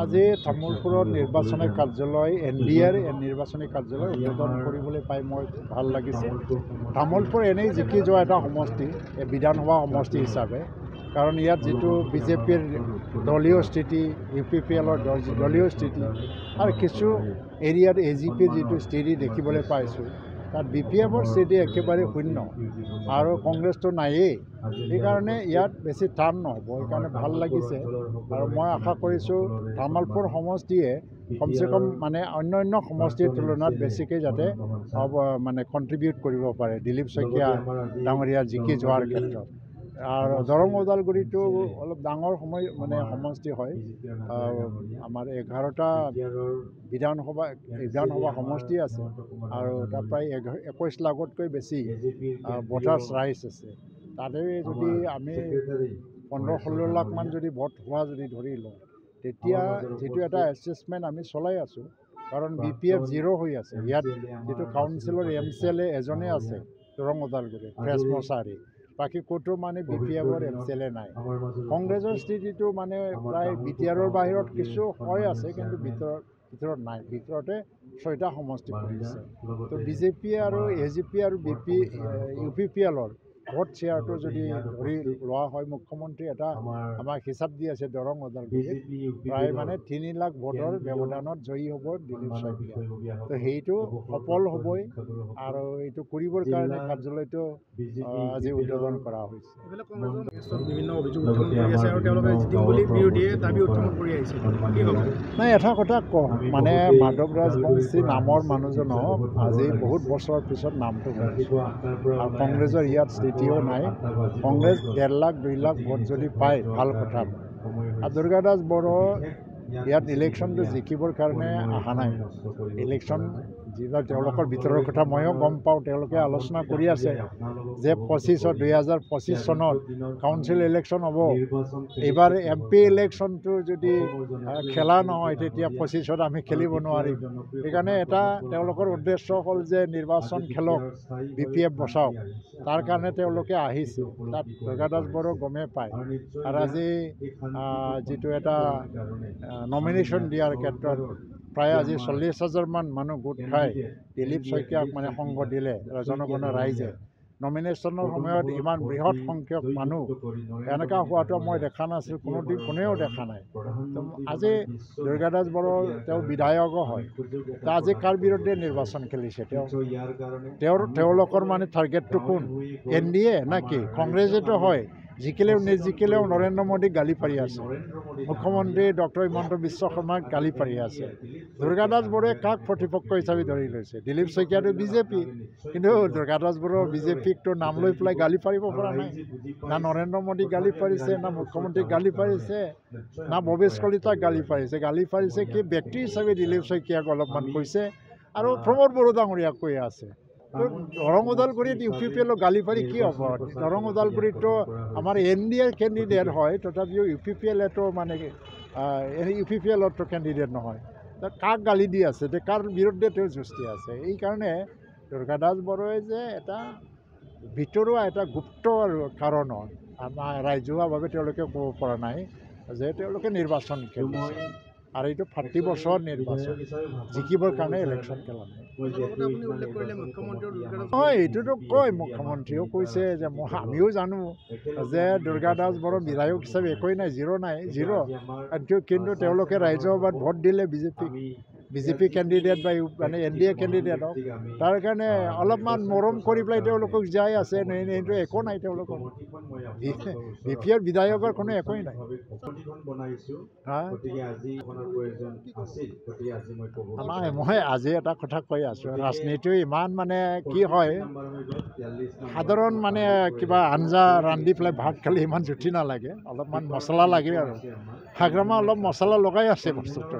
আজি তামোলপুৰৰ নিৰ্বাচনী কাৰ্যালয় NDAৰ নিৰ্বাচনী কাৰ্যালয় উদ্বোধন কৰিবলৈ পাই মই ভাল লাগিছে। তামোলপুৰ এনেই জিকি যোৱা এটা সমষ্টি, বিধানসভা সমষ্টি হিচাপে, কাৰণ ইয়াত যিটো বিজেপিৰ দলীয় স্থিতি, UPPLৰ দলীয় স্থিতি আৰু কিছু এৰিয়াত AGPৰ যিটো স্থিতি দেখিবলৈ পাইছোঁ, তাত BPFৰ স্থিতি একেবাৰে শূন্য আৰু কংগ্ৰেছটো নায়েই। সেইকাৰণে ইয়াত বেছি টান নহ'ব, সেইকাৰণে ভাল লাগিছে আৰু মই আশা কৰিছোঁ তামোলপুৰ সমষ্টিয়ে কমচে কম অন্য সমষ্টিৰ তুলনাত বেছিকৈ যাতে কণ্ট্ৰিবিউট কৰিব পাৰে দিলীপ শইকীয়া ডাঙৰীয়া জিকি যোৱাৰ ক্ষেত্ৰত। আৰু দৰং ওদালগুৰিটো অলপ ডাঙৰ সমষ্টি হয়, আমাৰ 11টা বিধানসভা সমষ্টি আছে আৰু তাত প্ৰায় 21 লাখতকৈ বেছি ভোটাৰ্ছ ৰাইজ আছে। তাতে যদি আমি 15-16 লাখমান যদি ভোট হোৱা যদি ধৰি লওঁ, তেতিয়া যিটো এটা এছেছমেণ্ট আমি চলাই আছোঁ, কাৰণ BPF 0 হৈ আছে। ইয়াত যিটো কাউন্সিলৰ MCLA এজনে আছে দৰং ওদালগুৰি ফ্ৰেছ মছাহাৰী, বাকী ক'তো BPFৰ MCLA নাই। কংগ্ৰেছৰ স্থিতিটো প্ৰায় BTRৰ বাহিৰত কিছু হয় আছে, কিন্তু ভিতৰত নাই। ভিতৰতে 6টা সমষ্টি পৰিছে। তো BJP আৰু AGP আৰু UPPLৰ ভোট শ্বেয়াৰটো যদি ধৰি লোৱা হয়, মুখ্যমন্ত্ৰী এটা আমাক হিচাপ দি আছে দৰং ওদালগুৰিত প্ৰায় 3 লাখ ভোটৰ ব্যৱধানত জয়ী হ'ব দিলীপ শইকীয়া। তো সেইটো সফল হ'বই আৰু এইটো কৰিবৰ কাৰণে কাৰ্যালয়টো আজি উদ্বোধন কৰা হৈছে। বিভিন্ন অভিযোগ উত্থাপন কৰি আছে আৰু তেওঁলোকে জিতিম বুলি বিৰোধীয়ে দাবী উত্থাপন কৰি আহিছে। নাই, এটা কথা কওঁ, মাধৱ ৰাজবংশী নামৰ মানুহজনক আজি বহুত বছৰৰ পিছত নামটো শুনিছোঁ আৰু কংগ্ৰেছৰ ইয়াত স্থিতিও নাই। কংগ্ৰেছ 1.5 লাখ 2 লাখ ভোট যদি পায় ভাল কথা। আৰু দুৰ্গা দাস বড়ো ইয়াত ইলেকশ্যনটো জিকিবৰ কাৰণে অহা নাই। ইলেকশ্যন যিবিলাক তেওঁলোকৰ ভিতৰৰ কথা ময়ো গম পাওঁ, তেওঁলোকে আলোচনা কৰি আছে যে 2025 চনত কাউন্সিল ইলেকশ্যন হ'ব। এইবাৰ MP ইলেকশ্যনটো যদি খেলা নহয়, তেতিয়া 25ত আমি খেলিব নোৱাৰিম। সেইকাৰণে এটা তেওঁলোকৰ উদ্দেশ্য হ'ল যে নিৰ্বাচন খেলক, BPF বচাওক। তাৰ কাৰণে তেওঁলোকে আহিছে। তাত দুৰ্গা দাস বড়ো গমেই পায়। আৰু আজি যিটো এটা নমিনেশ্যন দিয়াৰ ক্ষেত্ৰত প্ৰায় আজি 40,000 মান মানুহ গোট খাই দিলীপ শইকীয়াক সংগ দিলে জনগণৰ ৰাইজে। নমিনেশ্যনৰ সময়ত ইমান বৃহৎ সংখ্যক মানুহ এনেকুৱা হোৱাটো মই দেখা নাছিলোঁ, কোনেও দেখা নাই। আজি দুৰ্গা দাস বড়ো তেওঁ বিধায়কো হয়। আজি কাৰ বিৰুদ্ধে নিৰ্বাচন খেলিছে তেওঁলোকৰ টাৰ্গেটটো কোন? NDA নে কি? কংগ্ৰেছেতো হয়, জিকিলেও নিজিকিলেও নৰেন্দ্ৰ মোদীক গালি পাৰি আছে, মুখ্যমন্ত্ৰী ডক্টৰ হিমন্ত বিশ্ব শৰ্মাক গালি পাৰি আছে। দুৰ্গা দাস বড়োৱে কাক প্ৰতিপক্ষ হিচাপে ধৰি লৈছে? দিলীপ শইকীয়াটো BJP, কিন্তু দুৰ্গা দাস বড়ো BJPকতো নাম লৈ পেলাই গালি পাৰিব পৰা নাই। না নৰেন্দ্ৰ মোদীক গালি পাৰিছে, না মুখ্যমন্ত্ৰীক গালি পাৰিছে, না ভৱেশ কলিতাক গালি পাৰিছে। গালি পাৰিছে কি ব্যক্তি হিচাপে দিলীপ শইকীয়াক অলপমান কৈছে আৰু প্ৰমোদ বড়ো ডাঙৰীয়াক কৈ আছে। দৰং ওদালগুৰিত UPPLক গালি পাৰি কি হ'ব? দৰং ওদালগুৰিততো আমাৰ NDA কেণ্ডিডেট হয়, তথাপিও UPPLতো UPPLতো কেণ্ডিডেট নহয়। কাক গালি দি আছে, কাৰ বিৰুদ্ধে তেওঁ যুঁজি আছে? এইকাৰণে দুৰ্গা দাস বড়োৱে যে এটা ভিতৰুৱা এটা গুপ্ত কাৰণত আমাৰ ৰাজহুৱাভাৱে তেওঁলোকে ক'ব পৰা নাই যে তেওঁলোকে নিৰ্বাচন খেলিছে আৰু এইটো 30 বছৰ নিৰ্বাচন জিকিবৰ কাৰণে ইলেকশ্যন খেলা নাই। হয়, এইটোতো কয়, মুখ্যমন্ত্ৰীয়েও কৈছে যে আমিও জানো যে দুৰ্গা দাস বড়ো বিধায়ক হিচাপে একোৱেই নাই, জিৰ'। কিন্তু তেওঁলোকে ৰাইজসভাত ভোট দিলে BJP কেণ্ডিডেট বা NDA কেণ্ডিডেটক। তাৰ কাৰণে অলপমান মৰম কৰি পেলাই তেওঁলোকক যাই আছে, এইটো একো নাই তেওঁলোকৰ। BPFৰ বিধায়কৰ কোনো একোৱেই নাই। মই আজি এটা কথা কৈ আছোঁ, ৰাজনীতিও ইমান কি হয়, সাধাৰণ কিবা আঞ্জা ৰান্ধি পেলাই ভাত খালে ইমান জুতি নালাগে, অলপমান মছলা লাগে আৰু হাগ্ৰামা অলপ মছলা লগাই আছে বস্তুটো।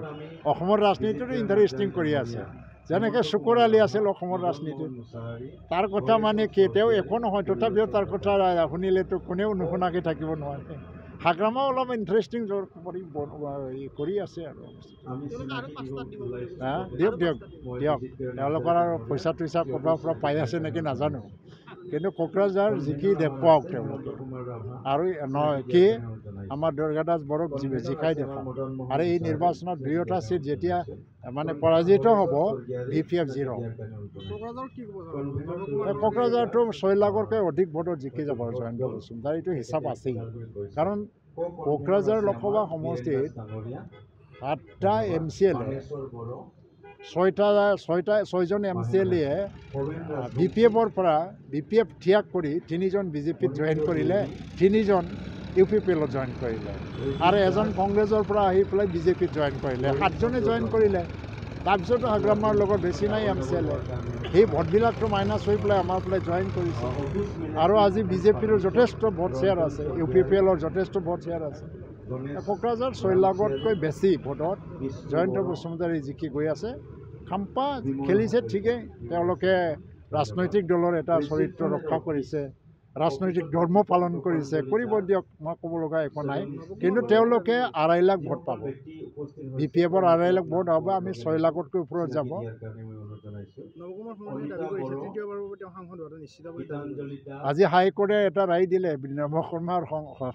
অসমৰ ৰাজনীতিটো ইণ্টাৰেষ্টিং কৰি আছে, যেনেকৈ শুকুৰ আলী আছিল অসমৰ ৰাজনীতিত। তাৰ কথা কি তেওঁ একো নহয়, তথাপিও তাৰ কথা শুনিলেতো কোনেও নুশুনাকৈ থাকিব নোৱাৰে। হাগ্ৰামা অলপ ইণ্টাৰেষ্টিং কৰি আছে আৰু দিয়ক তেওঁলোকৰ আৰু পইচা ক'ৰবাৰ পৰা পাই আছে নেকি নাজানো। কিন্তু কোকৰাঝাৰ জিকি দেখুৱাওক তেওঁলোকে আৰু কি আমাৰ দুৰ্গাদাস বড়োক জিকাই দেখুৱাওক আৰু এই নিৰ্বাচনত 2টা ছিট যেতিয়া মানে পৰাজিত হ'ব BPF 0 কোকৰাঝাৰত কি ক'ব কোকৰাঝাৰটো 6 লাখতকৈ অধিক ভোটত জিকি যাব জয়ন্ত বসুমতাৰ এইটো হিচাপ আছেই কাৰণ কোকৰাঝাৰ লোকসভা সমষ্টিত 8টা MCLA 6জন MCLA BPFৰ পৰা BPF ত্যাগ কৰি 3জন BJPত জইন কৰিলে 3জন UPPLত জইন কৰিলে আৰু এজন কংগ্ৰেছৰ পৰা আহি পেলাই BJPত জইন কৰিলে 7জনে জইন কৰিলে তাৰপিছতো হাগ্ৰামাৰ লগত বেছি নাই MCLA সেই ভোটবিলাকটো মাইনাছ হৈ পেলাই আমাৰ পেলাই জইন কৰিছে আৰু আজি BJPৰো যথেষ্ট ভোট শ্বেয়াৰ আছে UPPLৰ যথেষ্ট ভোট শ্বেয়াৰ আছে কোকৰাঝাৰ 6 লাখতকৈ বেছি ভোটত জয়ন্ত বসুমতাৰী জিকি গৈ আছে খাম্পা খেলিছে ঠিকেই তেওঁলোকে ৰাজনৈতিক দলৰ এটা চৰিত্ৰ ৰক্ষা কৰিছে ৰাজনৈতিক ধৰ্ম পালন কৰিছে কৰিব দিয়ক মই ক'ব লগা একো নাই কিন্তু তেওঁলোকে 2.5 লাখ ভোট পাব BPFৰ 2.5 লাখ ভোট হ'ব আমি 6 লাখতকৈ ওপৰত যাব আজি হাইকোৰ্টে এটা ৰায় দিলে নৱ শৰ্মাৰ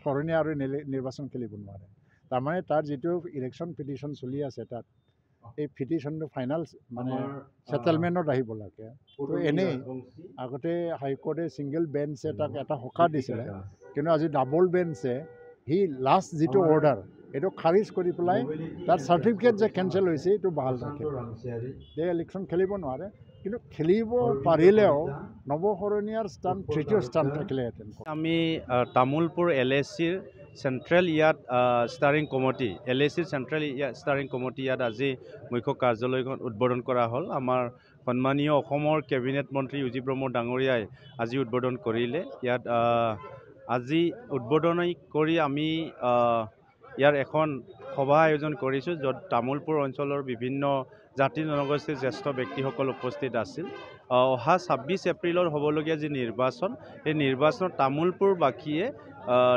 সৰণীয়া আৰু নিৰ্বাচন খেলিব নোৱাৰে তাৰমানে তাৰ যিটো ইলেকশ্যন পিটিশ্যন চলি আছে তাত এই পিটিশ্যনটো ফাইনেল মানে সেটেলমেণ্টত আহিব লাগে তো এনেই আগতে হাইকোৰ্টে ছিংগল বেঞ্চে তাক এটা সকাহ দিছিলে কিন্তু আজি ডাবল বেঞ্চে সি লাষ্ট যিটো অৰ্ডাৰ এইটো খাৰিজ কৰি পেলাই তাৰ চাৰ্টিফিকেট যে কেঞ্চেল হৈছে এইটো বাহাল ৰাখে যে ইলেকশ্যন খেলিব নোৱাৰে কিন্তু খেলিব পাৰিলেও নৱশৰণীয়াৰ স্থান তৃতীয় স্থান থাকিলেহেঁতেন আমি তামোলপুৰ LACৰ চেণ্ট্ৰেল ইয়াত ষ্টাৰিং কমিটি LACৰ চেণ্ট্ৰেল ষ্টাৰিং কমিটি ইয়াত আজি মুখ্য কাৰ্যালয়খন উদ্বোধন কৰা হ'ল আমাৰ সন্মানীয় অসমৰ কেবিনেট মন্ত্ৰী ইউজি ব্ৰহ্ম ডাঙৰীয়াই আজি উদ্বোধন কৰিলে ইয়াত আজি উদ্বোধনী কৰি আমি ইয়াৰ এখন সভা আয়োজন কৰিছোঁ য'ত তামোলপুৰ অঞ্চলৰ বিভিন্ন জাতি জনগোষ্ঠীৰ জ্যেষ্ঠ ব্যক্তিসকল উপস্থিত আছিল অহা 26 এপ্ৰিলৰ হ'বলগীয়া যি নিৰ্বাচন এই নিৰ্বাচনত তামোলপুৰবাসীয়ে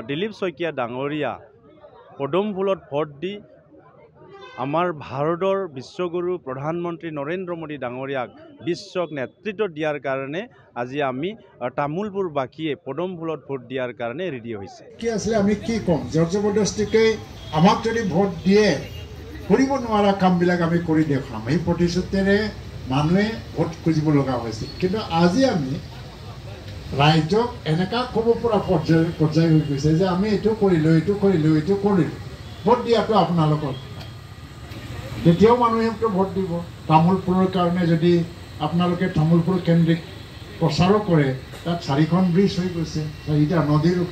দিলীপ শইকীয়া ডাঙৰীয়া পদুম ফুলত ভোট দি আমাৰ ভাৰতৰ বিশ্বগুৰু প্ৰধানমন্ত্ৰী নৰেন্দ্ৰ মোদী ডাঙৰীয়াক বিশ্বক নেতৃত্ব দিয়াৰ কাৰণে আজি আমি তামোলপুৰবাসীয়ে পদুম ফুলত ভোট দিয়াৰ কাৰণে ৰেডি হৈছে কি আছিলে আমি কি ক'ম জবৰদস্তিকৈ আমাক যদি ভোট দিয়ে কৰিব নোৱাৰা কামবিলাক আমি কৰি দেখুৱাম এই প্ৰতিশ্ৰুতিৰে মানুহে ভোট খুজিব লগা হৈছিল কিন্তু আজি আমি ৰাইজক এনেকুৱা ক'ব পৰা পৰ্যায় হৈ গৈছে যে আমি এইটো কৰিলোঁ ভোট দিয়াটো আপোনালোকৰ তেতিয়াও মানুহেতো ভোট দিব তামোলপুৰৰ কাৰণে যদি আপোনালোকে তামোলপুৰ কেন্দ্ৰিক প্ৰচাৰো কৰে তাত 4খন ব্ৰিজ হৈ গৈছে 4টা নদীৰ ওপৰত